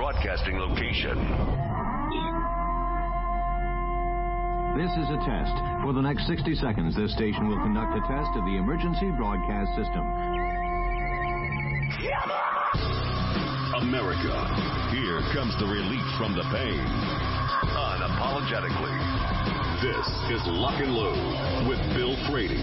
broadcasting location. This is a test. For the next 60 seconds, this station will conduct a test of the emergency broadcast system. America, here comes the relief from the pain. Unapologetically. This is Lock and Load with Bill Frady.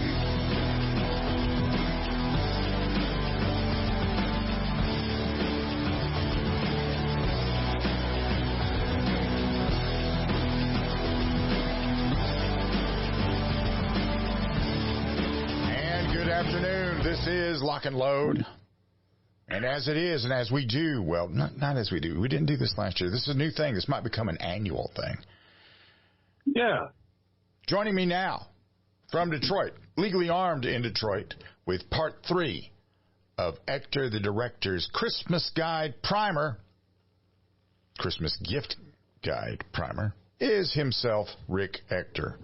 Good afternoon. This is Lock and Load. And as it is, and as we do, well, not as we do. We didn't do this last year. This is a new thing. This might become an annual thing. Yeah. Joining me now from Detroit, legally armed in Detroit, with part 3 of Ector the Director's Christmas Guide Primer, Christmas Gift Guide Primer, is himself Rick Ector.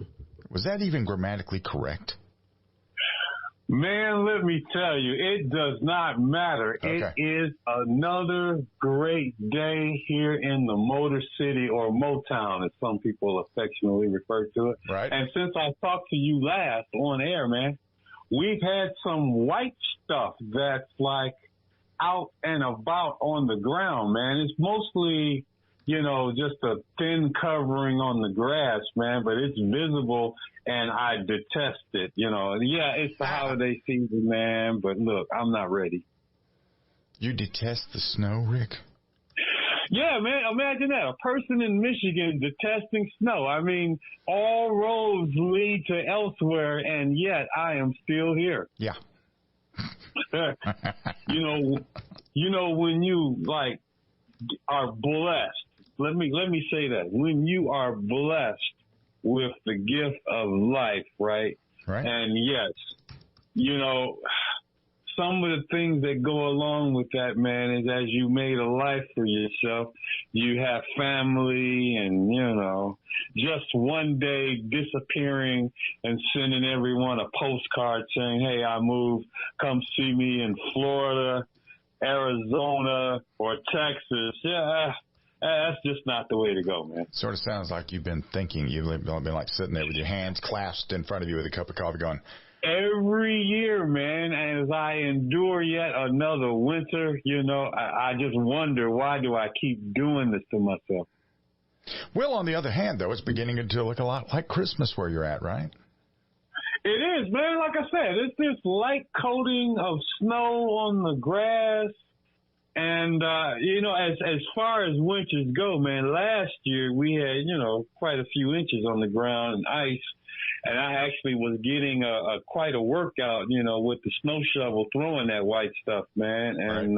Was that even grammatically correct? Man, let me tell you, it does not matter. Okay. It is another great day here in the Motor City, or Motown, as some people affectionately refer to it. Right. And since I talked to you last on air, man, we've had some white stuff that's like out and about on the ground, man. It's mostly, you know, just a thin covering on the grass, man, but it's visible, and I detest it. You know, yeah, it's the holiday season, man, but look, I'm not ready. You detest the snow, Rick? Yeah, man, imagine that. A person in Michigan detesting snow. I mean, all roads lead to elsewhere, and yet I am still here. Yeah. You know, when you, like, are blessed, let me say that. When you are blessed with the gift of life, right? Right. And yes, you know, some of the things that go along with that, man, is as you made a life for yourself, you have family and, you know, just one day disappearing and sending everyone a postcard saying, hey, I moved, come see me in Florida, Arizona, or Texas. Yeah. That's just not the way to go, man. Sort of sounds like you've been thinking. You've been like sitting there with your hands clasped in front of you with a cup of coffee going. Every year, man, as I endure yet another winter, you know, I just wonder, why do I keep doing this to myself? Well, on the other hand, though, it's beginning to look a lot like Christmas where you're at, right? It is, man. Like I said, it's this light coating of snow on the grass. And, you know, as far as winters go, man, last year we had, you know, quite a few inches on the ground and ice. And I actually was getting quite a workout, you know, with the snow shovel throwing that white stuff, man. And,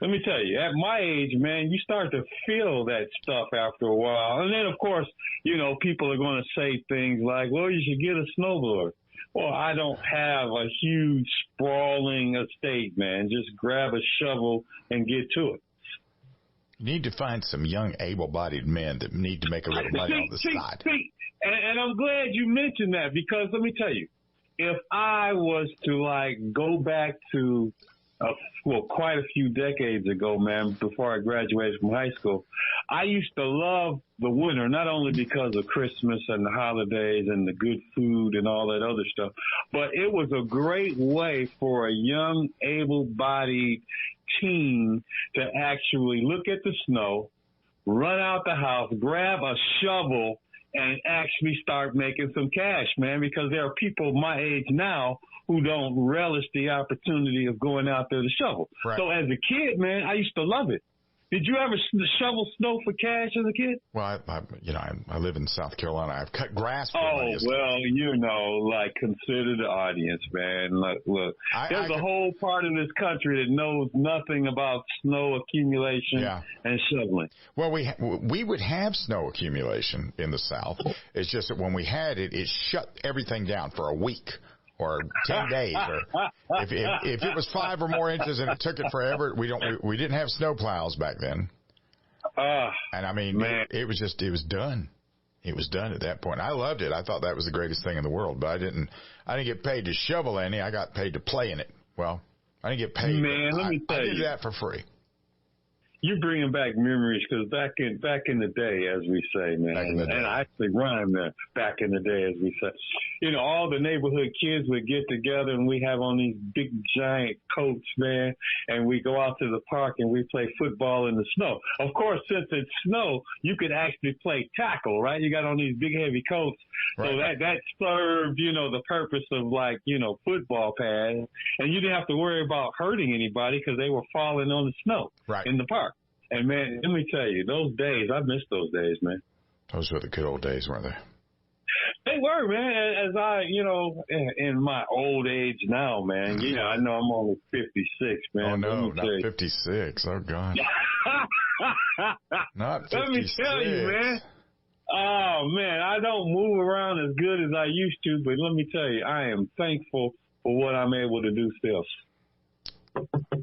let me tell you, at my age, man, you start to feel that stuff after a while. And then, of course, you know, people are going to say things like, well, you should get a snowblower. Well, I don't have a huge sprawling estate, man. Just grab a shovel and get to it. You need to find some young, able-bodied men that need to make a little money on the side. And I'm glad you mentioned that, because let me tell you, if I was to, like, go back to, quite a few decades ago, man, before I graduated from high school, I used to love the winter, not only because of Christmas and the holidays and the good food and all that other stuff, but it was a great way for a young, able-bodied teen to actually look at the snow, run out the house, grab a shovel, and actually start making some cash, man, because there are people my age now who don't relish the opportunity of going out there to shovel. Right. So as a kid, man, I used to love it. Did you ever shovel snow for cash as a kid? Well, I live in South Carolina. I've cut grass for money. Oh, well, you know, like, consider the audience, man. Look, there's a whole part of this country that knows nothing about snow accumulation and shoveling. Well, we would have snow accumulation in the South. It's just that when we had it, it shut everything down for a week. Or 10 days, or if it was 5 or more inches and it took it forever, we didn't have snow plows back then. And I mean, it was done. It was done at that point. I loved it. I thought that was the greatest thing in the world, but I didn't get paid to shovel any. I got paid to play in it. Well, I didn't get paid. Man, let me tell you. I did that for free. you're bringing back memories, because back in the day, as we say, man, and I actually rhyme that, back in the day, as we say, you know, all the neighborhood kids would get together and we have on these big giant coats, man, and we go out to the park and we play football in the snow. Of course, since it's snow, you could actually play tackle, right? You got on these big heavy coats, right. So that served, you know, the purpose of, like, you know, football pads, and you didn't have to worry about hurting anybody because they were falling on the snow in the park. And, man, let me tell you, those days, I miss those days, man. Those were the good old days, weren't they? They were, man. As I, you know, in my old age now, man, you know, I know I'm only 56, man. Oh, no, not 56. Oh, God. Not 56. Let me tell you, man. Oh, man, I don't move around as good as I used to, but let me tell you, I am thankful for what I'm able to do still.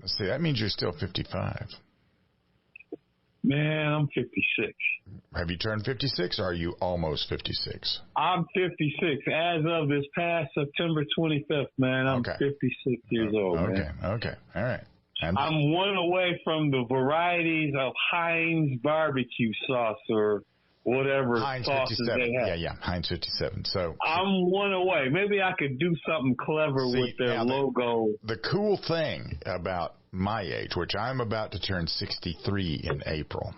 See, that means you're still 55. Man, I'm 56. Have you turned 56, or are you almost 56? I'm 56. As of this past September 25th, man, I'm 56 years old, man. Okay, all right. And I'm one away from the varieties of Heinz barbecue sauce or whatever Heinz sauces 57. they have. Yeah, Heinz 57. So I'm one away. Maybe I could do something clever with their logo. The cool thing about my age, which I'm about to turn 63 in April.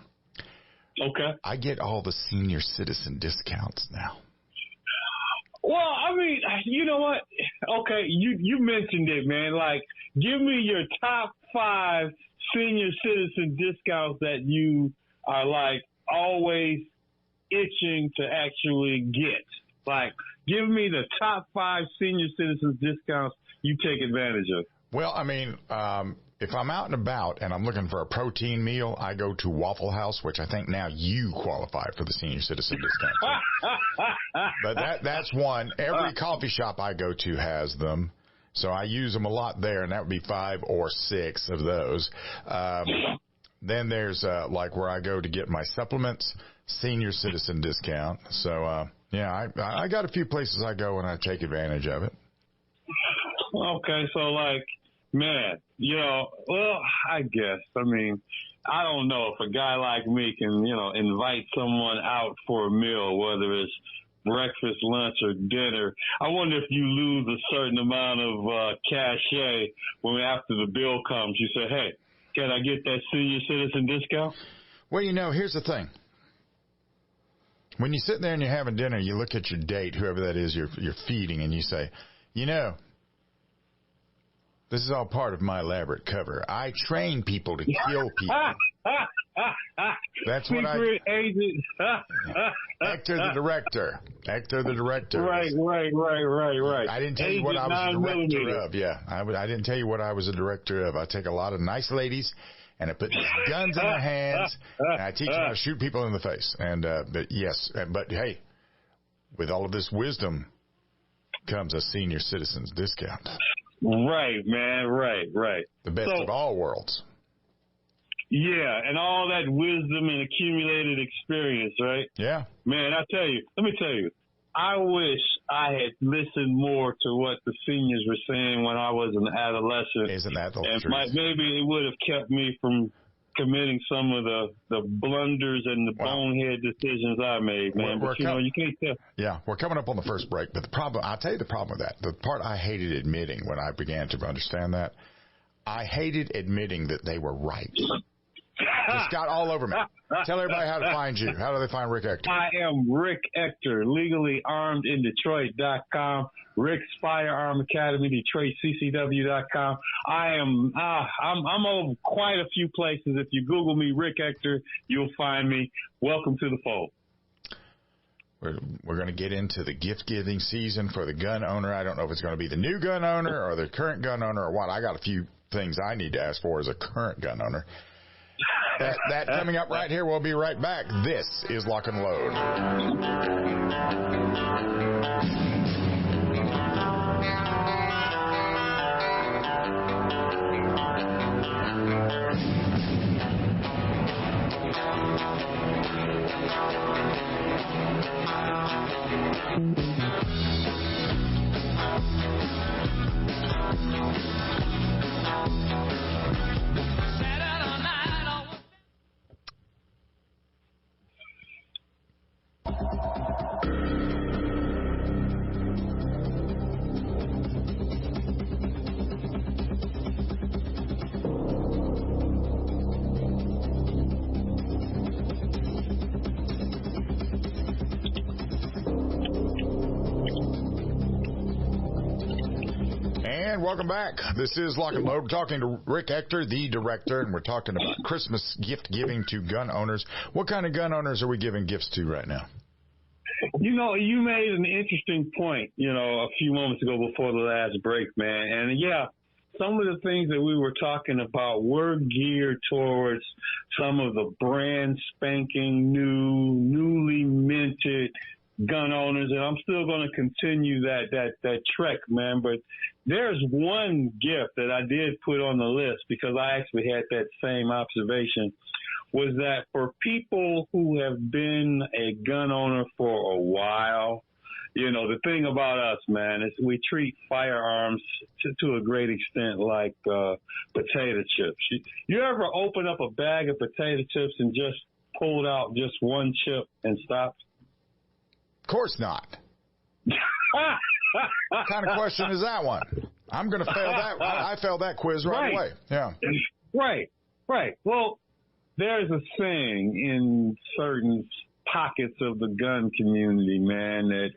Okay. I get all the senior citizen discounts now. Well, I mean, you know what? Okay, you mentioned it, man. Like, give me your top 5 senior citizen discounts that you are, like, always itching to actually get. Like, give me the top 5 senior citizens discounts you take advantage of. Well, I mean, if I'm out and about and I'm looking for a protein meal, I go to Waffle House, which I think now you qualify for the senior citizen discount. But that's one. Every coffee shop I go to has them, so I use them a lot there, and that would be 5 or 6 of those. Then there's like where I go to get my supplements, senior citizen discount. So, yeah, I got a few places I go and I take advantage of it. Okay, so, like, man, you know, well, I guess, I mean, I don't know if a guy like me can, you know, invite someone out for a meal, whether it's breakfast, lunch, or dinner. I wonder if you lose a certain amount of cachet when after the bill comes, you say, hey, can I get that senior citizen discount? Well, you know, here's the thing. When you sit there and you're having dinner, you look at your date, whoever that is you're feeding, and you say, you know, this is all part of my elaborate cover. I train people to kill people. That's what Secret agent. Ector the director. Right. I didn't tell you what I was a director of. Yeah, I didn't tell you what I was a director of. I take a lot of nice ladies, and I put guns in their hands, and I teach them how to shoot people in the face. And but hey, with all of this wisdom comes a senior citizens discount. Right, man. Right. The best of all worlds. Yeah, and all that wisdom and accumulated experience, right? Yeah. Man, let me tell you, I wish I had listened more to what the seniors were saying when I was an adolescent. Isn't that the truth? Maybe it would have kept me from committing some of the blunders and the bonehead decisions I made, man. But, you can't tell. Yeah, we're coming up on the first break. But I'll tell you the problem with that. The part I hated admitting when I began to understand that, I hated admitting that they were right. Just got all over me. Tell everybody how to find you. How do they find Rick Ector? I am Rick Ector, legally armed in Detroit.com, Rick's Firearm Academy, DetroitCCW.com. I'm over quite a few places. If you Google me, Rick Ector, you'll find me. Welcome to the fold. We're going to get into the gift-giving season for the gun owner. I don't know if it's going to be the new gun owner or the current gun owner or what. I got a few things I need to ask for as a current gun owner. That coming up right here. We'll be right back. This is Lock and Load. And welcome back. This is Lock and Load. We're talking to Rick Ector, the director, and we're talking about Christmas gift giving to gun owners. What kind of gun owners are we giving gifts to right now? You know, you made an interesting point, a few moments ago before the last break, man. And yeah, some of the things that we were talking about were geared towards some of the brand spanking new, newly minted gun owners, and I'm still going to continue that trek, man. But there's one gift that I did put on the list because I actually had that same observation, was that for people who have been a gun owner for a while, the thing about us, man, is we treat firearms to a great extent like potato chips. You ever open up a bag of potato chips and just pulled out just one chip and stopped? Of course not. What kind of question is that one? I'm going to fail that. I failed that quiz right away. Yeah. Right. Well, there's a saying in certain pockets of the gun community, man, that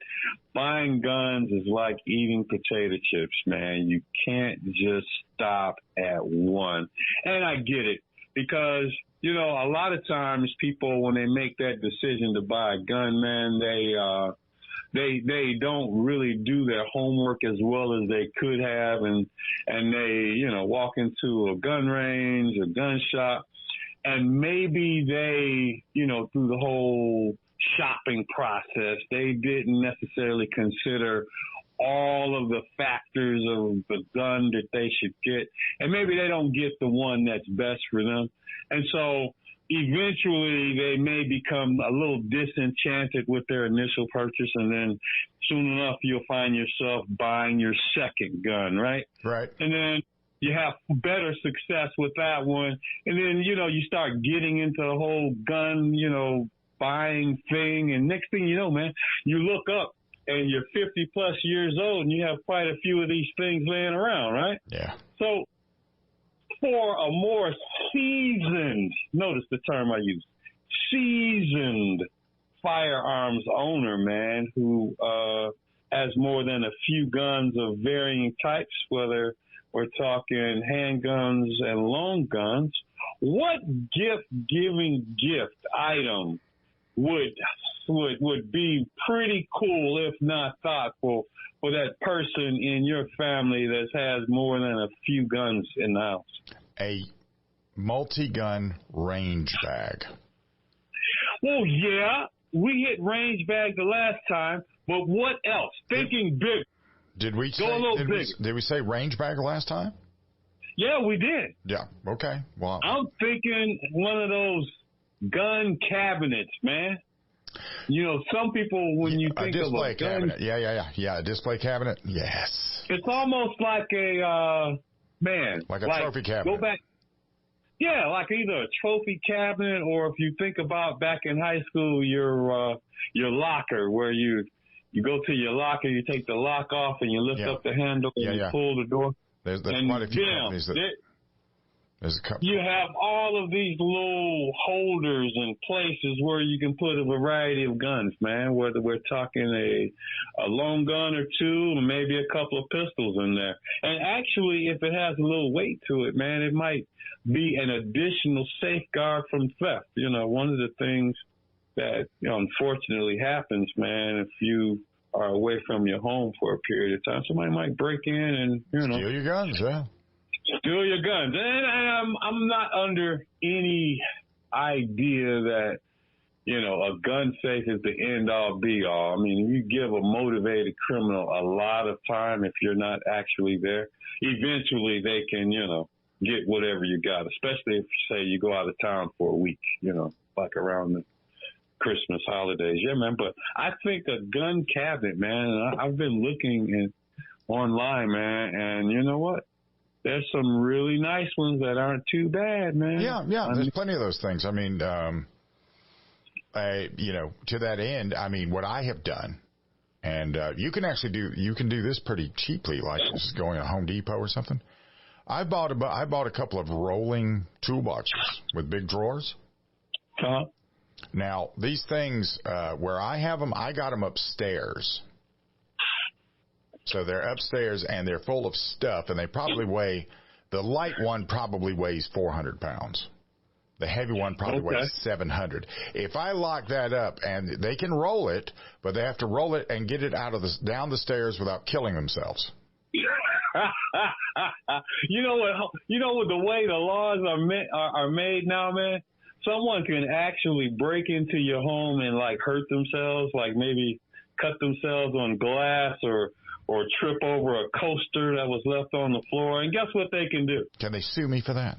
buying guns is like eating potato chips, man. You can't just stop at one. And I get it because, a lot of times people, when they make that decision to buy a gun, man, they don't really do their homework as well as they could have. And they, walk into a gun range, a gun shop, and maybe they, through the whole shopping process, they didn't necessarily consider all of the factors of the gun that they should get. And maybe they don't get the one that's best for them. And so eventually they may become a little disenchanted with their initial purchase. And then soon enough, you'll find yourself buying your second gun, right? Right. And then you have better success with that one. And then, you start getting into the whole gun, buying thing. And next thing you know, man, you look up and you're 50 plus years old and you have quite a few of these things laying around, right? Yeah. So for a more seasoned, notice the term I use, seasoned firearms owner, man, who has more than a few guns of varying types, whether we're talking handguns and long guns, what gift-giving gift item would be pretty cool, if not thoughtful, for that person in your family that has more than a few guns in the house? A multi-gun range bag. Well, yeah, we hit range bag the last time, but what else? Thinking big. Did we say range bag last time? Yeah, we did. Yeah. Okay. Well, I'm thinking one of those gun cabinets, man. Some people, when you think of a display cabinet. gun, Yeah. A display cabinet. Yes. It's almost like a like a trophy cabinet. Go back. Yeah, like either a trophy cabinet, or if you think about back in high school, your locker, where you go to your locker, you take the lock off, and you lift up the handle, and you pull the door. There's quite a few companies that. There's a couple. You have all of these little holders and places where you can put a variety of guns, man, whether we're talking a long gun or two, or maybe a couple of pistols in there. And actually, if it has a little weight to it, man, it might be an additional safeguard from theft. One of the things that unfortunately happens, man, if you are away from your home for a period of time, somebody might break in and, steal your guns, yeah. Steal your guns. And I'm not under any idea that, a gun safe is the end all be all. I mean, you give a motivated criminal a lot of time if you're not actually there. Eventually they can, get whatever you got, especially if, say, you go out of town for a week, like around the Christmas holidays. Yeah, man. But I think a gun cabinet, man, I've been looking online, man, and you know what? There's some really nice ones that aren't too bad, man. Yeah. There's plenty of those things. I mean, to that end, I mean, what I have done, and you can do this pretty cheaply, like just going to Home Depot or something. I bought a couple of rolling toolboxes with big drawers. Uh-huh. Now, these things, where I have them, I got them upstairs. So they're upstairs and they're full of stuff, and they probably weigh, the light one probably weighs 400 pounds. The heavy one probably weighs 700. If I lock that up, and they can roll it, but they have to roll it and get it down the stairs without killing themselves. You know what? The way the laws are made now, man. Someone can actually break into your home and like hurt themselves, like maybe cut themselves on glass or trip over a coaster that was left on the floor. And guess what they can do? Can they sue me for that?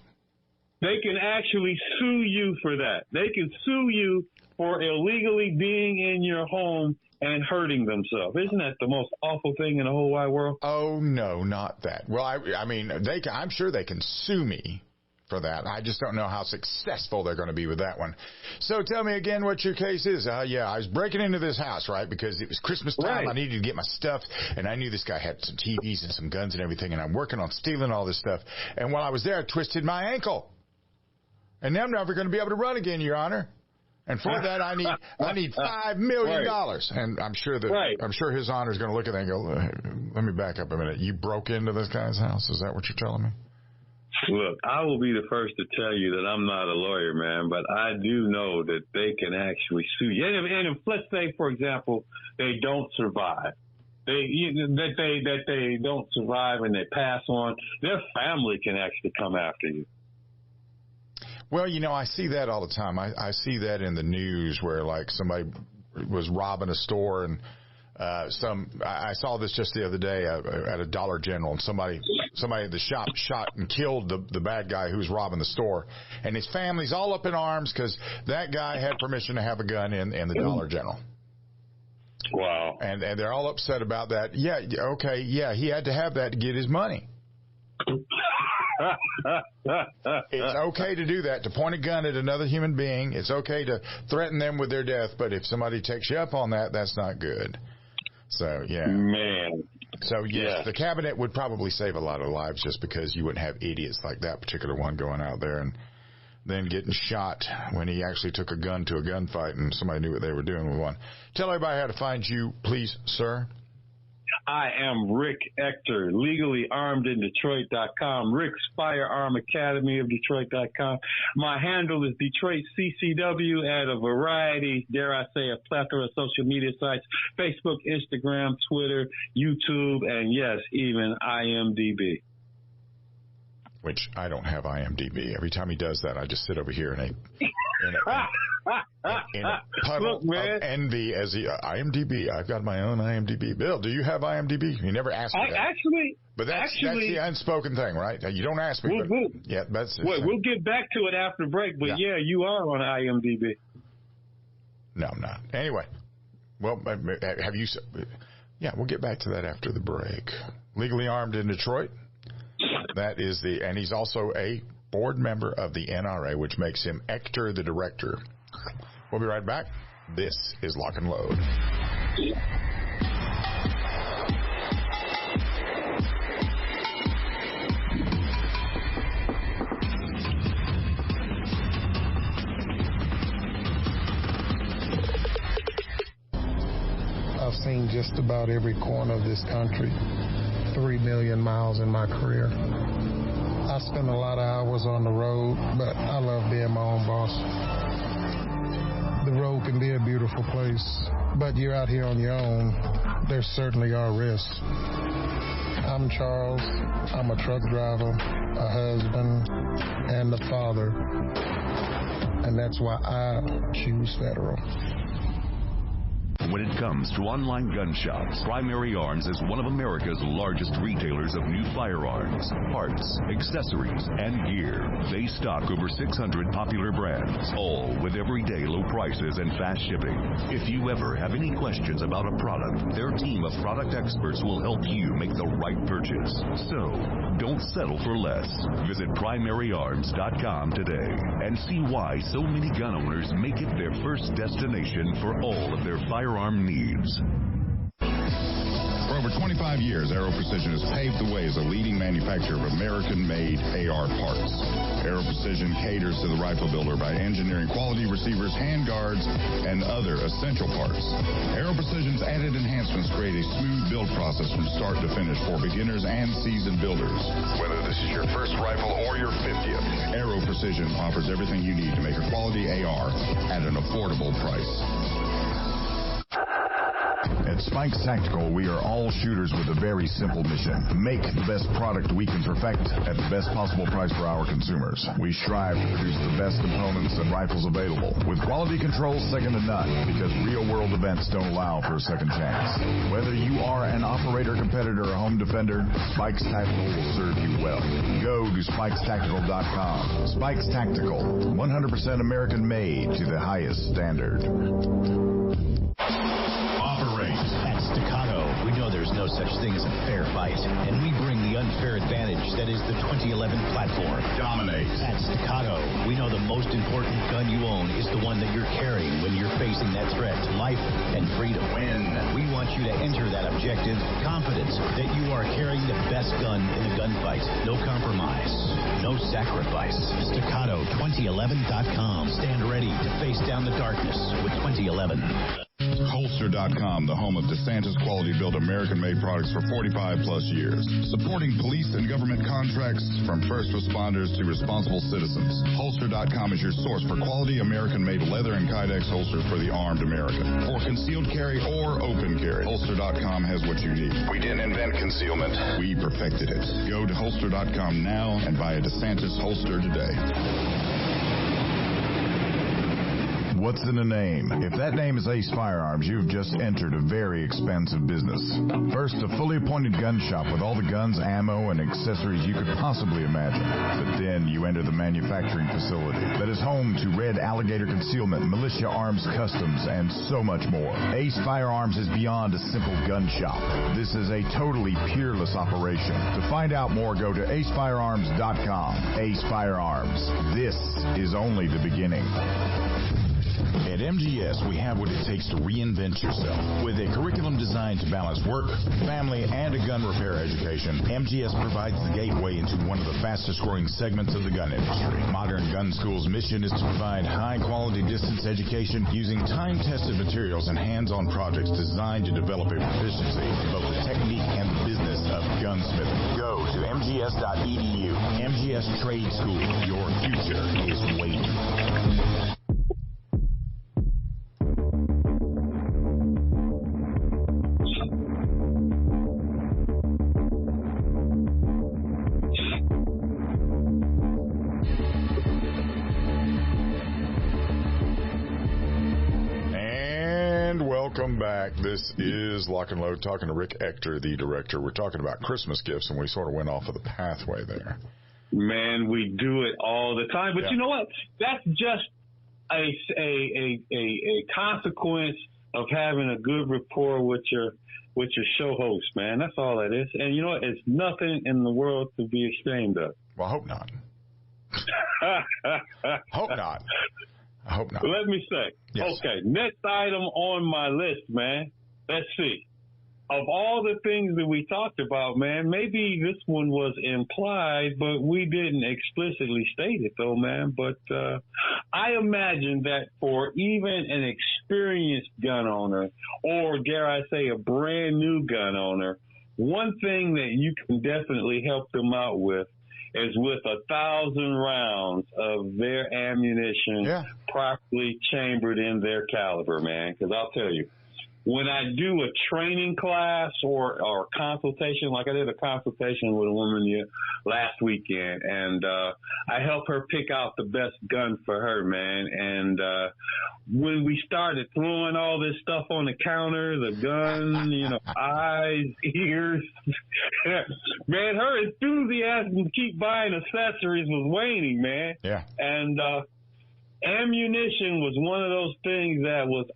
They can actually sue you for that. They can sue you for illegally being in your home and hurting themselves. Isn't that the most awful thing in the whole wide world? Oh, no, not that. Well, I mean, I'm sure they can sue me for that. I just don't know how successful they're going to be with that one. So tell me again what your case is. Yeah, I was breaking into this house, right, because it was Christmas time. Right. I needed to get my stuff, and I knew this guy had some TVs and some guns and everything, and I'm working on stealing all this stuff. And while I was there, I twisted my ankle. And now I'm never going to be able to run again, Your Honor. And for that, I need $5 million. Right. And I'm sure His Honor is going to look at that and go, let me back up a minute. You broke into this guy's house? Is that what you're telling me? Look, I will be the first to tell you that I'm not a lawyer, man, but I do know that they can actually sue you. And if, let's say, for example, they don't survive. That they don't survive and they pass on, their family can actually come after you. Well, I see that all the time. I see that in the news where, like, somebody was robbing a store, and I saw this just the other day at a Dollar General, and somebody at the shop shot and killed the bad guy who was robbing the store, and his family's all up in arms because that guy had permission to have a gun in the Dollar General. Wow. And they're all upset about that. Yeah, okay, yeah, he had to have that to get his money. It's okay to do that, to point a gun at another human being. It's okay to threaten them with their death, but if somebody takes you up on that, that's not good. So, yeah. Man. So, yes, the cabinet would probably save a lot of lives just because you wouldn't have idiots like that particular one going out there and then getting shot when he actually took a gun to a gunfight and somebody knew what they were doing with one. Tell everybody how to find you, please, sir. I am Rick Ector, legallyarmedindetroit.com, Rick's Firearm Academy of Detroit.com. My handle is Detroit CCW at a variety, dare I say, a plethora of social media sites, Facebook, Instagram, Twitter, YouTube, and yes, even IMDb. Which I don't have IMDb. Every time he does that, I just sit over here in a puddle of envy as IMDb. I've got my own IMDb. Bill, do you have IMDb? You never asked me that. But that's the unspoken thing, right? You don't ask me. We'll get back to it after break, but yeah, you are on IMDb. No, I'm not. Anyway, well, have you? Yeah, we'll get back to that after the break. Legally Armed in Detroit. That is and he's also a board member of the NRA, which makes him Ector the director. We'll be right back. This is Lock and Load. I've seen just about every corner of this country. 3 million miles in my career. I spend a lot of hours on the road, but I love being my own boss. The road can be a beautiful place, but you're out here on your own. There certainly are risks. I'm Charles. I'm a truck driver, a husband, and a father. And that's why I choose Federal. When it comes to online gun shops, Primary Arms is one of America's largest retailers of new firearms, parts, accessories, and gear. They stock over 600 popular brands, all with everyday low prices and fast shipping. If you ever have any questions about a product, their team of product experts will help you make the right purchase. So, don't settle for less. Visit primaryarms.com today and see why so many gun owners make it their first destination for all of their firearm needs. For over over 25 years, Aero Precision has paved the way as a leading manufacturer of American-made AR parts. Aero Precision caters to the rifle builder by engineering quality receivers, handguards, and other essential parts. Aero Precision's added enhancements create a smooth build process from start to finish for beginners and seasoned builders. Whether this is your first rifle or your 50th, Aero Precision offers everything you need to make a quality AR at an affordable price. At Spikes Tactical, we are all shooters with a very simple mission. Make the best product we can perfect at the best possible price for our consumers. We strive to produce the best components and rifles available, with quality controls second to none, because real-world events don't allow for a second chance. Whether you are an operator, competitor, or home defender, Spikes Tactical will serve you well. Go to spikestactical.com. Spikes Tactical, 100% American-made to the highest standard. At Staccato, we know there's no such thing as a fair fight, and we bring the unfair advantage that is the 2011 platform. Dominate. At Staccato, we know the most important gun you own is the one that you're carrying when you're facing that threat to life and freedom. Win. We want you to enter that objective confident that you are carrying the best gun in the gunfight. No compromise. No sacrifice. Staccato2011.com. Stand ready to face down the darkness with 2011. Holster.com, the home of DeSantis quality-built American-made products for 45-plus years. Supporting police and government contracts from first responders to responsible citizens. Holster.com is your source for quality American-made leather and Kydex holsters for the armed American. For concealed carry or open carry, Holster.com has what you need. We didn't invent concealment. We perfected it. Go to Holster.com now and buy a DeSantis holster today. What's in a name? If that name is Ace Firearms, you've just entered a very expansive business. First, a fully appointed gun shop with all the guns, ammo, and accessories you could possibly imagine. But then you enter the manufacturing facility that is home to Red Alligator Concealment, Militia Arms Customs, and so much more. Ace Firearms is beyond a simple gun shop. This is a totally peerless operation. To find out more, go to acefirearms.com. Ace Firearms. This is only the beginning. At MGS, we have what it takes to reinvent yourself. With a curriculum designed to balance work, family, and a gun repair education, MGS provides the gateway into one of the fastest-growing segments of the gun industry. Modern Gun School's mission is to provide high-quality distance education using time-tested materials and hands-on projects designed to develop a proficiency in both the technique and the business of gunsmithing. Go to mgs.edu. MGS Trade School. Your future is waiting. Welcome back. This is Lock and Load, talking to Rick Ector, the director. We're talking about Christmas gifts, and we sort of went off of the pathway there. Man, we do it all the time. But You know what? That's just a consequence of having a good rapport with your show host, man. That's all that is. And you know what? It's nothing in the world to be ashamed of. Well, I hope not. Hope not. I hope not. Let me say. Yes. Okay, next item on my list, man. Let's see. Of all the things that we talked about, man, maybe this one was implied, but we didn't explicitly state it, though, man. But I imagine that for even an experienced gun owner, or dare I say a brand new gun owner, one thing that you can definitely help them out with is with 1,000 rounds of their ammunition properly chambered in their caliber, man. Because I'll tell you, when I do a training class or consultation, like I did a consultation with a woman last weekend, and I helped her pick out the best gun for her, man. And when we started throwing all this stuff on the counter, the gun, eyes, ears, man, her enthusiasm to keep buying accessories was waning, man. Yeah. And ammunition was one of those things that was,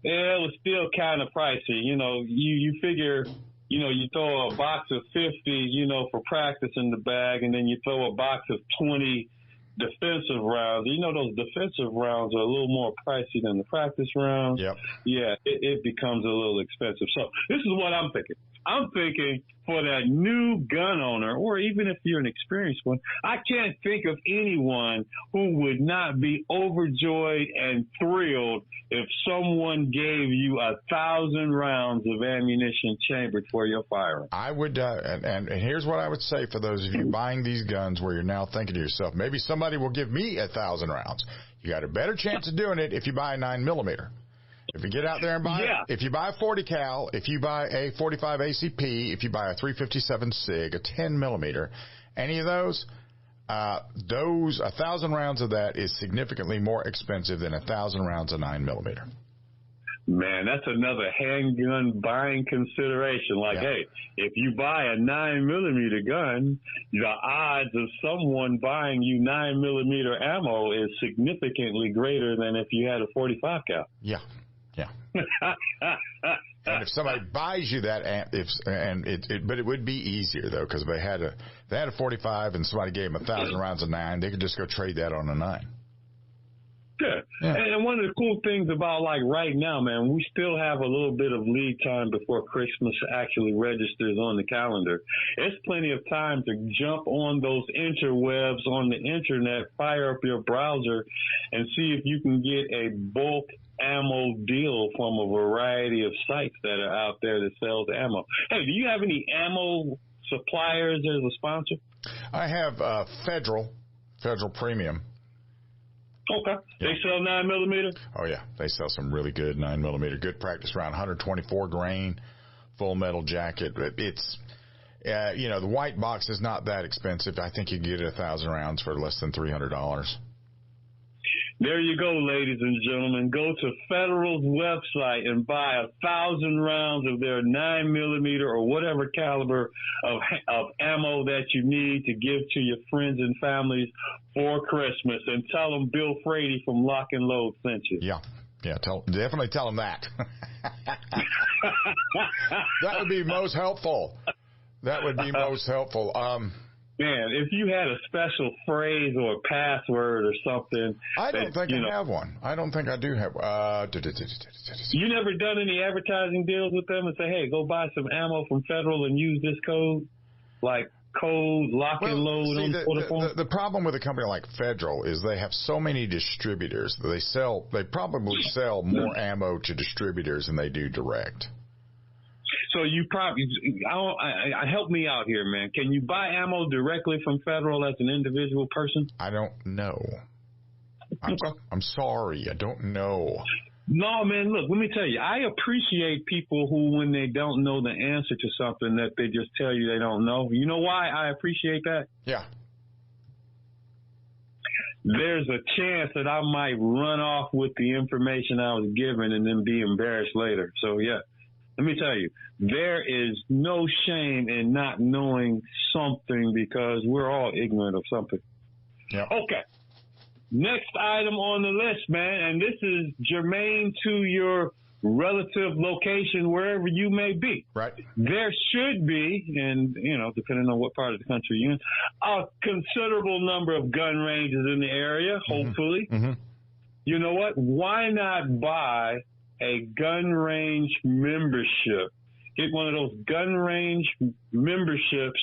it was still kind of pricey. You figure, you throw a box of 50, for practice in the bag, and then you throw a box of 20 defensive rounds. You know, those defensive rounds are a little more pricey than the practice rounds. Yep. Yeah, it becomes a little expensive. So this is what I'm thinking. I'm thinking for that new gun owner, or even if you're an experienced one, I can't think of anyone who would not be overjoyed and thrilled if someone gave you 1,000 rounds of ammunition chambered for your firearm. I would, and here's what I would say for those of you buying these guns where you're now thinking to yourself, maybe somebody will give me 1,000 rounds. You got a better chance of doing it if you buy a 9mm. If you get out there and buy if you buy a 40 cal, if you buy a 45 ACP, if you buy a 357 SIG, a 10mm, any of those 1,000 rounds of that is significantly more expensive than 1,000 rounds of 9mm. Man, that's another handgun buying consideration. Like, hey, if you buy a 9mm gun, the odds of someone buying you 9mm ammo is significantly greater than if you had a 45 cal. Yeah. And if somebody buys you that, but it would be easier though, because if they had a 45 and somebody gave them 1,000 rounds of 9, they could just go trade that on a 9. Yeah. And one of the cool things about like right now, man, we still have a little bit of lead time before Christmas actually registers on the calendar. It's plenty of time to jump on those interwebs on the internet, fire up your browser, and see if you can get a bulk ammo deal from a variety of sites that are out there that sells ammo. Hey, do you have any ammo suppliers as a sponsor? I have Federal Premium. Okay. They sell 9mm? Oh, yeah. They sell some really good 9mm, good practice round, 124 grain, full metal jacket. It's, the white box is not that expensive. I think you can get 1,000 rounds for less than $300. There you go, ladies and gentlemen. Go to Federal's website and buy 1,000 rounds of their 9mm or whatever caliber of ammo that you need to give to your friends and families for Christmas. And tell them Bill Frady from Lock and Load sent you. Yeah, definitely tell them that. That would be most helpful. Man, if you had a special phrase or a password or something. I don't think I have one. I don't think I do have You never done any advertising deals with them and say, hey, go buy some ammo from Federal and use this code? Like code lock and load on the problem with a company like Federal is they have so many distributors. They probably sell more ammo to distributors than they do direct. So you probably help me out here, man. Can you buy ammo directly from Federal as an individual person? I don't know. I'm sorry. I don't know. No, man, look, let me tell you, I appreciate people who, when they don't know the answer to something, that they just tell you they don't know. You know why I appreciate that? Yeah. There's a chance that I might run off with the information I was given and then be embarrassed later. So, yeah. Let me tell you, there is no shame in not knowing something because we're all ignorant of something. Yeah. Okay. Next item on the list, man, and this is germane to your relative location wherever you may be. Right. There should be, and, depending on what part of the country you're in, a considerable number of gun ranges in the area, hopefully. Mm-hmm. You know what? Why not buy a gun range membership? Get one of those gun range memberships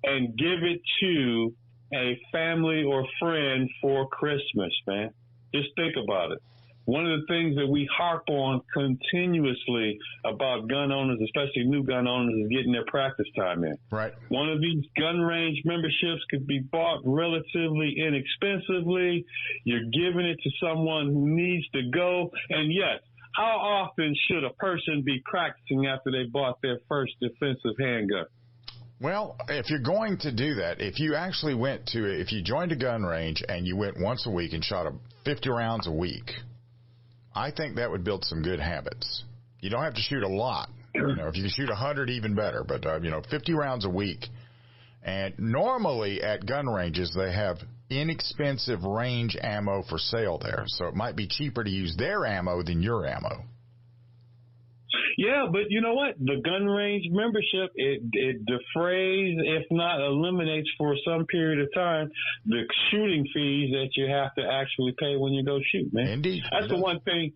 and give it to a family or friend for Christmas, man. Just think about it. One of the things that we harp on continuously about gun owners, especially new gun owners, is getting their practice time in. Right. One of these gun range memberships could be bought relatively inexpensively. You're giving it to someone who needs to go. And yes, how often should a person be practicing after they bought their first defensive handgun? Well, if you're going to do that, if you joined a gun range and you went once a week and shot 50 rounds a week, I think that would build some good habits. You don't have to shoot a lot. If you can shoot 100, even better. But, 50 rounds a week. And normally at gun ranges, they have inexpensive range ammo for sale there. So it might be cheaper to use their ammo than your ammo. Yeah, but you know what? The gun range membership, it defrays, if not eliminates for some period of time, the shooting fees that you have to actually pay when you go shoot, man. Indeed. That's the one thing.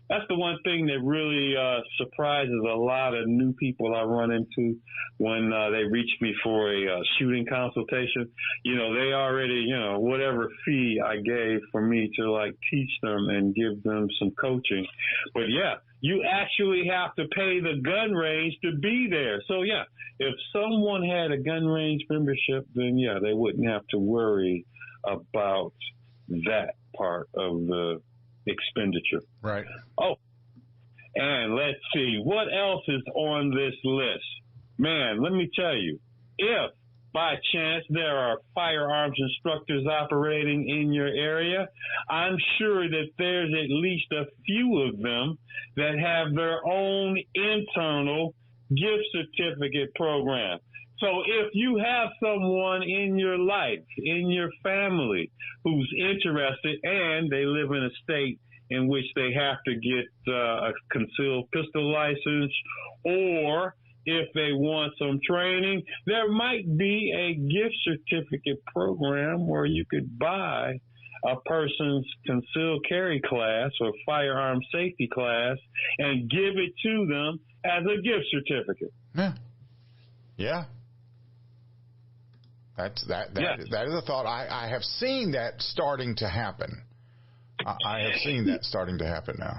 That's the one thing that really surprises a lot of new people I run into when they reach me for a shooting consultation. You know, they already, you know, whatever fee I gave for me to like teach them and give them some coaching. But yeah, you actually have to pay the gun range to be there. So yeah, if someone had a gun range membership, then yeah, they wouldn't have to worry about that part of the expenditure. Right. Oh, and let's see what else is on this list. Man, let me tell you, if by chance there are firearms instructors operating in your area, I'm sure that there's at least a few of them that have their own internal gift certificate program. So if you have someone in your life, in your family, who's interested and they live in a state in which they have to get a concealed pistol license, or if they want some training, there might be a gift certificate program where you could buy a person's concealed carry class or firearm safety class and give it to them as a gift certificate. Yeah. Yeah. That is a thought. I have seen that starting to happen. I have seen that starting to happen now.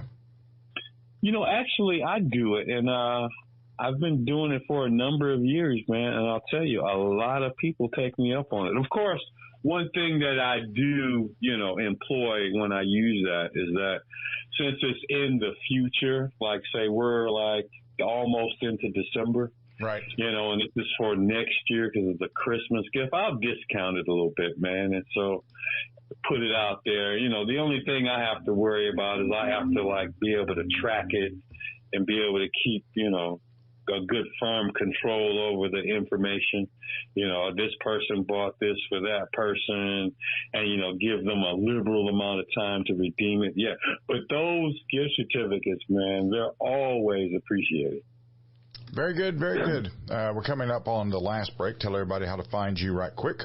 You know, actually, I do it, and I've been doing it for a number of years, man, and I'll tell you, a lot of people take me up on it. Of course, one thing that I do, you know, employ when I use that is that since it's in the future, like, say, we're, like, almost into December, right? You know, and this is for next year because it's a Christmas gift. I'll discount it a little bit, man. And so put it out there. You know, the only thing I have to worry about is I have to like be able to track it and be able to keep, you know, a good firm control over the information. You know, this person bought this for that person and, you know, give them a liberal amount of time to redeem it. Yeah. But those gift certificates, man, they're always appreciated. Very good. Very good. We're coming up on the last break. Tell everybody how to find you right quick.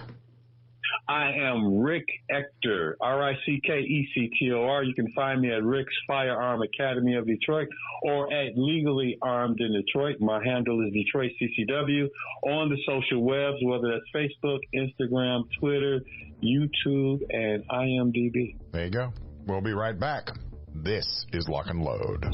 I am Rick Ector, RICKECTOR. You can find me at Rick's Firearm Academy of Detroit or at Legally Armed in Detroit. My handle is Detroit CCW on the social webs, whether that's Facebook, Instagram, Twitter, YouTube, and IMDb. There you go. We'll be right back. This is Lock and Load.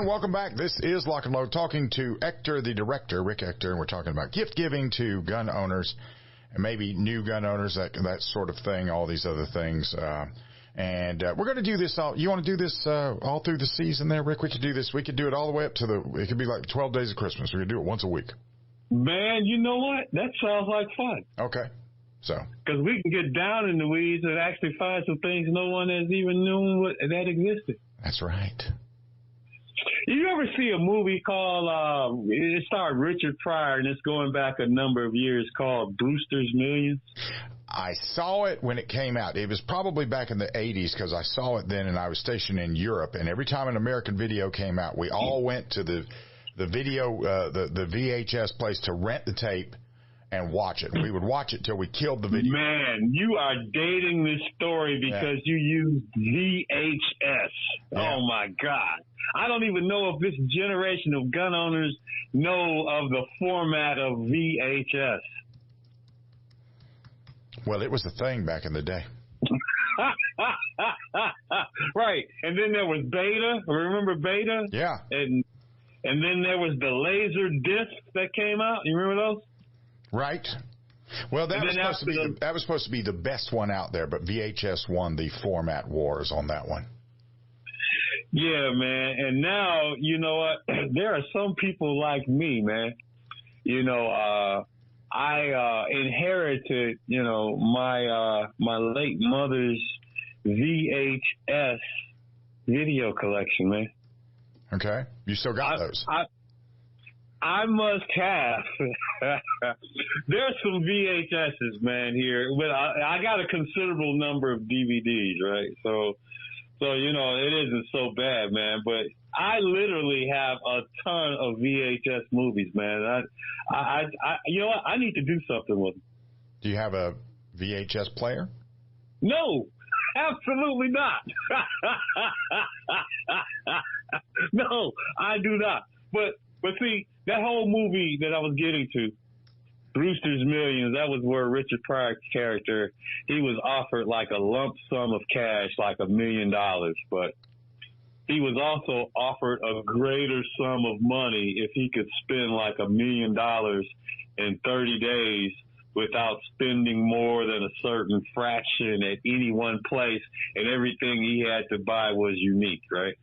Welcome back. This is Lock and Load, talking to Ector, the director, Rick Ector, and we're talking about gift giving to gun owners and maybe new gun owners, that sort of thing, all these other things. And we're going to do this all. You want to do this all through the season there, Rick? We could do this. We could do it all the way up to it could be like 12 days of Christmas. We could do it once a week. Man, you know what? That sounds like fun. Okay. So, because we can get down in the weeds and actually find some things no one has even known that existed. That's right. You ever see a movie called, it starred Richard Pryor, and it's going back a number of years, called Brewster's Millions? I saw it when it came out. It was probably back in the 80s because I saw it then, and I was stationed in Europe. And every time an American Video came out, we all went to the video, the VHS place to rent the tape and watch it. We would watch it till we killed the video. Man, you are dating this story because you used VHS. Yeah. Oh, my God. I don't even know if this generation of gun owners know of the format of VHS. Well, it was the thing back in the day. Right. And then there was Beta. Remember Beta? Yeah. And then there was the laser disc that came out. You remember those? Right. Well, that was supposed to be the best one out there, but VHS won the format wars on that one. Yeah, man. And now, you know what? There are some people like me, man. You know, I inherited, you know, my late mother's VHS video collection, man. Okay. You still got those? I must have. There's some VHSs, man, here, but I got a considerable number of DVDs, right? So you know, it isn't so bad, man. But I literally have a ton of VHS movies, man. I you know what? I need to do something with them. Do you have a VHS player? No, absolutely not. No, I do not. But see, that whole movie that I was getting to, Brewster's Millions, that was where Richard Pryor's character, he was offered like a lump sum of cash, like $1 million, but he was also offered a greater sum of money if he could spend like $1 million in 30 days without spending more than a certain fraction at any one place, and everything he had to buy was unique, right?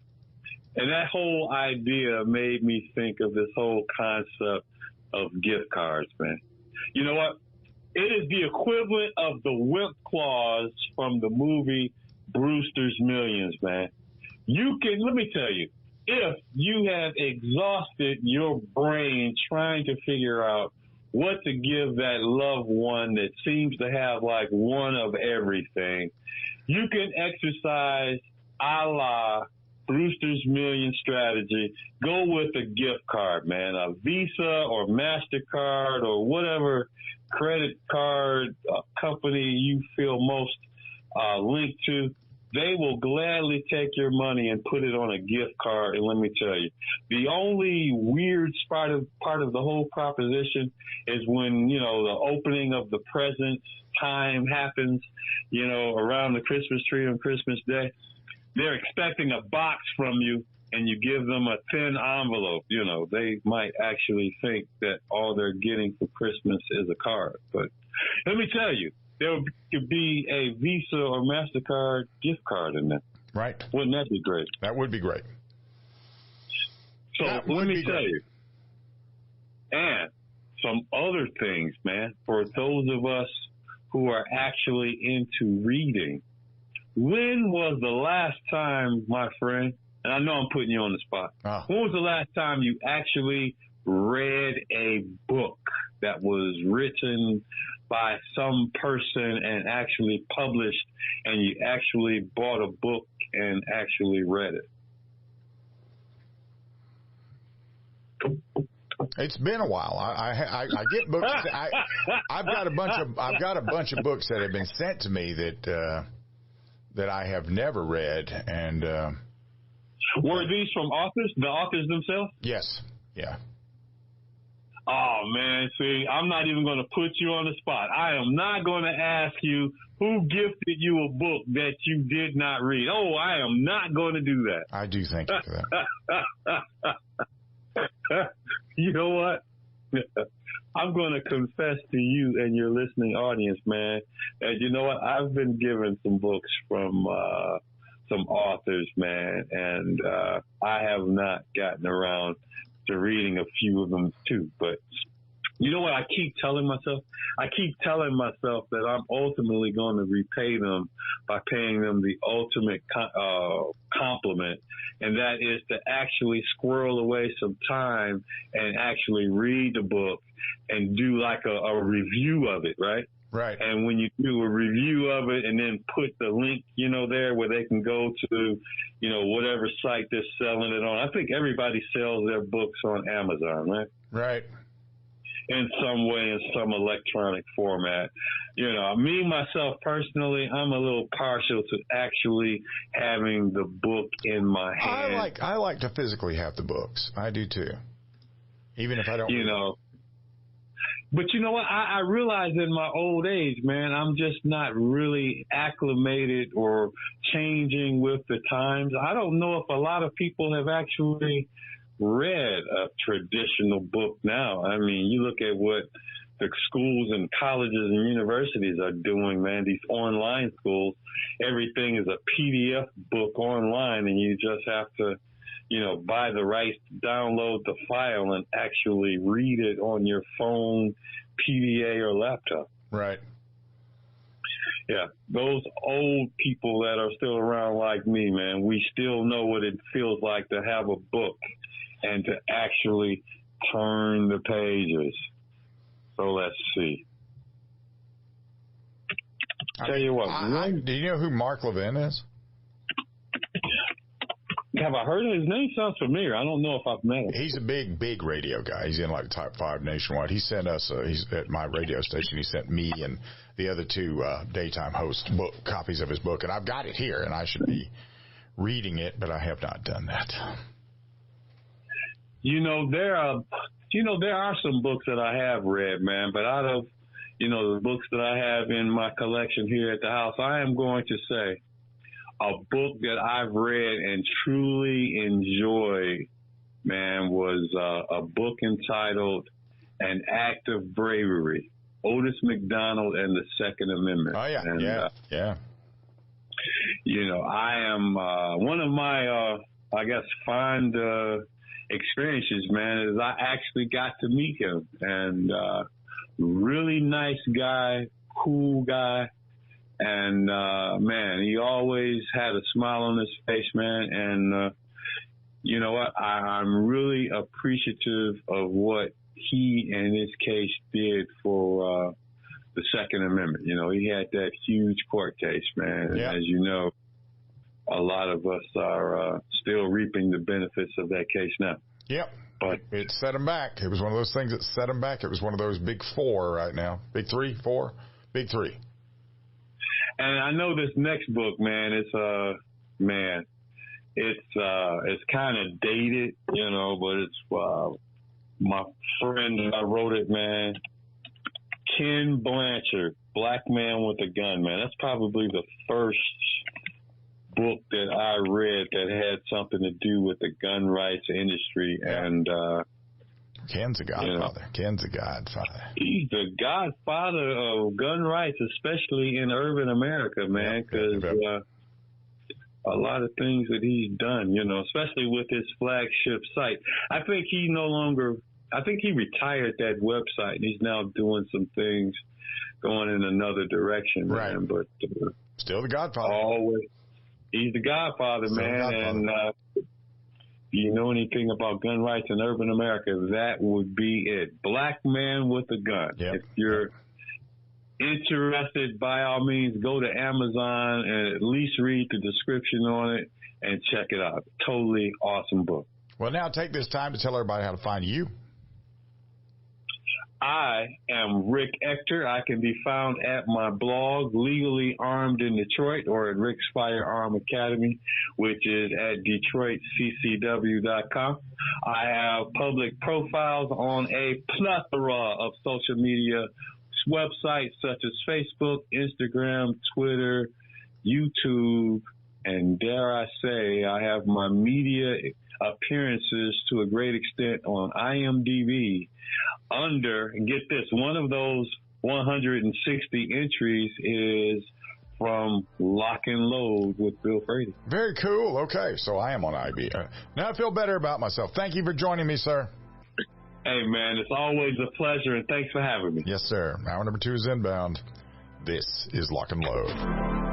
And that whole idea made me think of this whole concept of gift cards, man. You know what? It is the equivalent of the wimp clause from the movie Brewster's Millions, man. Let me tell you, if you have exhausted your brain trying to figure out what to give that loved one that seems to have like one of everything, you can exercise a la Brewster's Million strategy. Go with a gift card, man, a Visa or MasterCard or whatever credit card company you feel most linked to. They will gladly take your money and put it on a gift card. And let me tell you, the only weird part of the whole proposition is when, you know, the opening of the presents time happens, you know, around the Christmas tree on Christmas Day. They're expecting a box from you, and you give them a thin envelope. You know, they might actually think that all they're getting for Christmas is a card. But let me tell you, there could be a Visa or MasterCard gift card in there. Right. Wouldn't that be great? That would be great. So let me tell you, and some other things, man, for those of us who are actually into reading. When was the last time, my friend, and I know I'm putting you on the spot, when was the last time you actually read a book that was written by some person and actually published, and you actually bought a book and actually read it? It's been a while. I get books. I've got a bunch of books that have been sent to me that I have never read. And were these from authors? The authors themselves? Yes. Yeah. Oh man, see, I'm not even going to put you on the spot. I am not going to ask you who gifted you a book that you did not read. Oh, I am not going to do that. I do thank you for that. You know what? I'm going to confess to you and your listening audience, man, that you know what? I've been given some books from some authors, man, and I have not gotten around to reading a few of them too. But you know what I keep telling myself? I keep telling myself that I'm ultimately going to repay them by paying them the ultimate compliment, and that is to actually squirrel away some time and actually read the book and do like a review of it, right? Right. And when you do a review of it and then put the link, you know, there where they can go to, you know, whatever site they're selling it on. I think everybody sells their books on Amazon, right? Right. In some way, in some electronic format. You know, me, myself, personally, I'm a little partial to actually having the book in my hand. I like to physically have the books. I do too. Even if I don't. You know. But you know what? I realize in my old age, man, I'm just not really acclimated or changing with the times. I don't know if a lot of people have actually read a traditional book now. I mean, you look at what the schools and colleges and universities are doing, man, these online schools. Everything is a PDF book online, and you just have to, buy the rights, download the file, and actually read it on your phone, PDA, or laptop. Right. Yeah, those old people that are still around like me, man, we still know what it feels like to have a book and to actually turn the pages. So let's see. Tell you what. Do you know who Mark Levin is? Have I heard of his name? Sounds familiar. I don't know if I've met him. He's a big radio guy. He's in like the top 5 nationwide. He sent us, he's at my radio station, he sent me and the other 2 daytime hosts copies of his book. And I've got it here, and I should be reading it, but I have not done that. There are some books that I have read, man, but out of, the books that I have in my collection here at the house, I am going to say a book that I've read and truly enjoyed, man, was a book entitled An Act of Bravery, Otis McDonald and the Second Amendment. Oh, yeah, and, yeah. I am one of my, fond experiences, man, is I actually got to meet him. And really nice guy, cool guy. And, man, he always had a smile on his face, man. And, you know what? I'm really appreciative of what he, in his case, did for the Second Amendment. He had that huge court case, man. And as you know, a lot of us are still reaping the benefits of that case now. Yep. But it set him back. It was one of those things that set him back. It was one of those big 4 right now. Big 3, 4? Big 3. And I know this next book, man, it's kind of dated, but it's my friend that wrote it, man, Ken Blanchard, Black Man with a Gun, man. That's probably the first book that I read that had something to do with the gun rights industry. And Ken's a godfather. Ken's a godfather. He's the godfather of gun rights, especially in urban America, man, because a lot of things that he's done, especially with his flagship site. I think he retired that website, and he's now doing some things going in another direction, right, man. But still the godfather. Always. He's the godfather, still man. Godfather. And if you know anything about gun rights in urban America, that would be it. Black Man with a Gun. Yep. If you're interested, by all means, go to Amazon and at least read the description on it and check it out. Totally awesome book. Well, now take this time to tell everybody how to find you. I am Rick Ector. I can be found at my blog, Legally Armed in Detroit, or at Rick's Firearm Academy, which is at DetroitCCW.com. I have public profiles on a plethora of social media websites such as Facebook, Instagram, Twitter, YouTube, and dare I say, I have my media appearances to a great extent on IMDb under, and get this, one of those 160 entries is from Lock and Load with Bill Frady. Very cool. Okay, so I am on IB. Now I feel better about myself. Thank you for joining me, sir. Hey, man, it's always a pleasure, and thanks for having me. Yes, sir. Hour number 2 is inbound. This is Lock and Load.